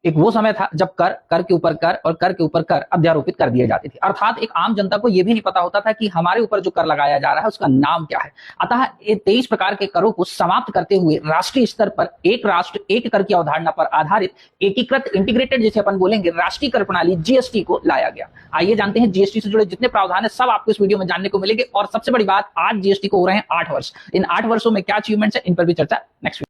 एक वो समय था जब कर, कर के ऊपर कर और कर के ऊपर कर अध्यारोपित कर दिए जाते थे। अर्थात एक आम जनता को यह भी नहीं पता होता था कि हमारे ऊपर जो कर लगाया जा रहा है उसका नाम क्या है। अतः ये 23 प्रकार के करों को समाप्त करते हुए राष्ट्रीय स्तर पर एक राष्ट्र एक कर की अवधारणा पर आधारित एकीकृत इंटीग्रेटेड जिसे अपन बोलेंगे राष्ट्रीय कर प्रणाली जीएसटी को लाया गया। आइए जानते हैं जीएसटी से जुड़े जितने प्रावधान है सब आपको इस वीडियो में जानने को मिलेंगे। और सबसे बड़ी बात, आज जीएसटी को हो रहे हैं 8 वर्ष। इन 8 वर्षों में क्या अचीवमेंट्स है इन पर भी चर्चा नेक्स्ट।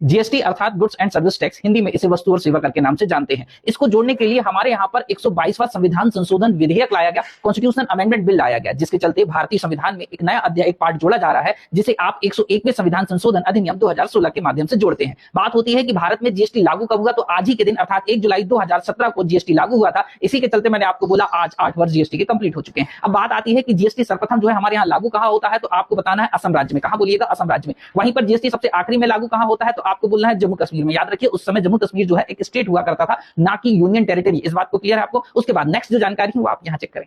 जीएसटी अर्थात goods and service tax, Hindi में इसे वस्तु और सेवा कर के नाम से जानते हैं। इसको जोड़ने के लिए हमारे यहाँ पर 122वां संविधान संशोधन विधेयक लाया गया, कॉन्स्टिट्यूशनल अमेंडमेंट बिल लाया गया, जिसके चलते भारतीय संविधान में एक नया अध्याय एक पार्ट जोड़ा जा रहा है जिसे आप 101वें संविधान संशोधन अधिनियम 2016 के माध्यम से जोड़ते हैं। बात होती है कि भारत में जीएसटी लागू कब हुआ, तो आज ही के दिन अर्थात 1 जुलाई 2017 को जीएसटी लागू हुआ था। इसी के चलते मैंने आपको बोला आज 8 वर्ष जीएसटी के कंप्लीट हो चुके हैं। अब बात आती है कि जीएसटी सर्वप्रथम जो है हमारे यहाँ लागू कहाँ होता है, तो आपको बताना है असम राज्य में। कहाँ बोलिएगा? असम राज्य में। वहीं पर जीएसटी सबसे आखिरी में लागू कहाँ होता है, तो आपको बोलना है जम्मू कश्मीर में। याद रखिए उस समय जम्मू कश्मीर जो है एक स्टेट हुआ करता था, ना कि यूनियन टेरिटरी। इस बात को क्लियर है आपको? उसके बाद नेक्स्ट जो जानकारी है वो आप यहां चेक करें।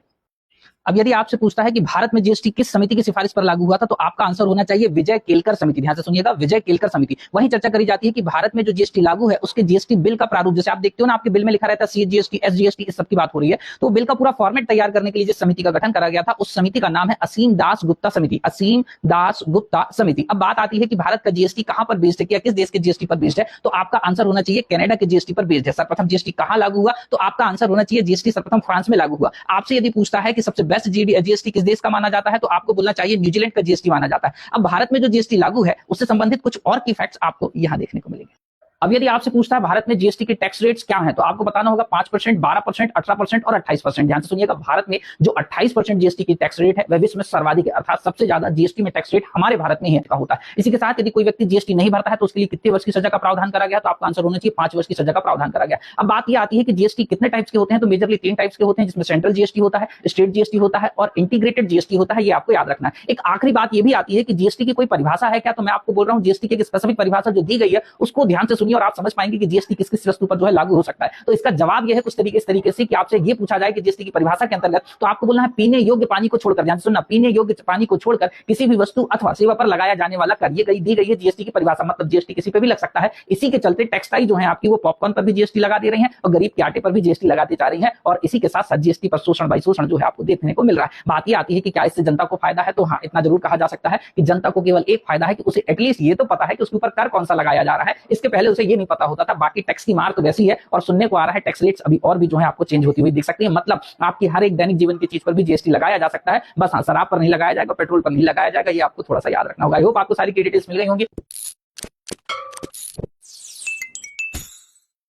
अब यदि आपसे पूछता है कि भारत में जीएसटी किस समिति की सिफारिश पर लागू हुआ था, तो आपका आंसर होना चाहिए विजय केलकर समिति। ध्यान से सुनिएगा, विजय केलकर समिति। वहीं चर्चा करी जाती है कि भारत में जो जीएसटी लागू है उसके जीएसटी बिल का प्रारूप, जैसे आप देखते हो ना आपके बिल में लिखा रहता है सीजीएसटी, एसजीएसटी, इस सब की बात हो रही है। तो बिल का पूरा फॉर्मेट तैयार करने के लिए जिस समिति का गठन करा गया था उस समिति का नाम है असीम दास गुप्ता समिति। असीम दास गुप्ता समिति। अब बात आती है कि भारत का जीएसटी कहां पर बेस्ड है, क्या किस देश के जीएसटी पर बेस्ड है, तो आपका आंसर होना चाहिए कनाडा के जीएसटी पर बेस्ड है। सर्वप्रथम जीएसटी कहां लागू हुआ, तो आपका आंसर होना चाहिए जीएसटी सर्वप्रथम फ्रांस में लागू हुआ। आपसे यदि पूछता है कि सबसे बेस्ट जीएसटी किस देश का माना जाता है, तो आपको बोलना चाहिए न्यूजीलैंड का जीएसटी माना जाता है। अब भारत में जो जीएसटी लागू है उससे संबंधित कुछ और की फैक्ट्स आपको यहां देखने को मिलेंगे। अब यदि आपसे पूछता है भारत में जीएसटी के टैक्स रेट्स क्या हैं, तो आपको बताना होगा 5%, 12%, 18% और 28%। ध्यान से सुनिएगा, भारत में जो 28% जीएसटी की टैक्स रेट है वह विश्व में सर्वाधिक है, अर्थात सबसे ज्यादा जीएसटी में टैक्स रेट हमारे भारत में ही होता है। इसी के साथ यदि कोई व्यक्ति जीएसटी नहीं भरता है तो उसके लिए कितने वर्ष की सजा का प्रावधान करा गया, तो आपका आंसर होना चाहिए 5 वर्ष की सजा का प्रावधान करा गया। अब बात यह आती है कि जीएसटी कितने टाइप्स के होते हैं, तो मेजरली 3 टाइप्स के होते हैं, जिसमें सेंट्रल जीएसटी होता है, स्टेट जीएसटी होता है और इंटीग्रेटेड जीएसटी होता है। ये आपको याद रखना है। एक आखिरी बात यह भी आती है कि जीएसटी की कोई परिभाषा है क्या, तो मैं आपको बोल रहा हूं जीएसटी की एक स्पेसिफिक परिभाषा जो दी गई है उसको ध्यान से सुनिए और आप समझ पाएंगे कि जीएसटी किस किस वस्तु पर जो है लागू हो सकता है। तो इसका जवाब यह है कुछ इस तरीके से कि आपसे ये पूछा जाए कि जीएसटी की परिभाषा के अंतर्गत, तो आपको बोलना है पीने योग्य पानी को छोड़कर, ध्यान से सुनना, पीने योग्य पानी को छोड़कर किसी भी वस्तु अथवा सेवा पर लगाया जाने वाला कर। ये दी गई है जीएसटी की परिभाषा, मतलब जीएसटी किसी पे भी लग सकता है। इसी के चलते टेक्सटाइल जो है आपकी वो पॉपकॉर्न पर भी जीएसटी लगा दे रही है और गरीब के आटे पर भी जीएसटी लगाती जा रही है। और इसी के साथ साथ जीएसटी पर शोषण बाई शोषण जो है आपको देखने को मिल रहा है। बात ये आती है कि क्या इससे जनता को फायदा है, तो हाँ, इतना जरूर कहा जा सकता है कि जनता को केवल एक फायदा है कि उसे एटलीस्ट ये तो पता है कि उसके ऊपर कर कौन सा लगाया जा रहा है। इसके पहले उसे ये नहीं पता होता था। बाकी टैक्स की मार तो वैसी है और सुनने को आ रहा है टैक्स रेट्स अभी और भी जो है आपको चेंज होती हुई दिख सकती है। मतलब आपकी हर एक दैनिक जीवन की चीज पर भी जीएसटी लगाया जा सकता है। बस हाँ, शराब पर नहीं लगाया जाएगा, पेट्रोल पर नहीं लगाया जाएगा। ये आपको थोड़ा सा याद रखना होगा। आई होप आपको सारी डिटेल्स मिल गई होंगी।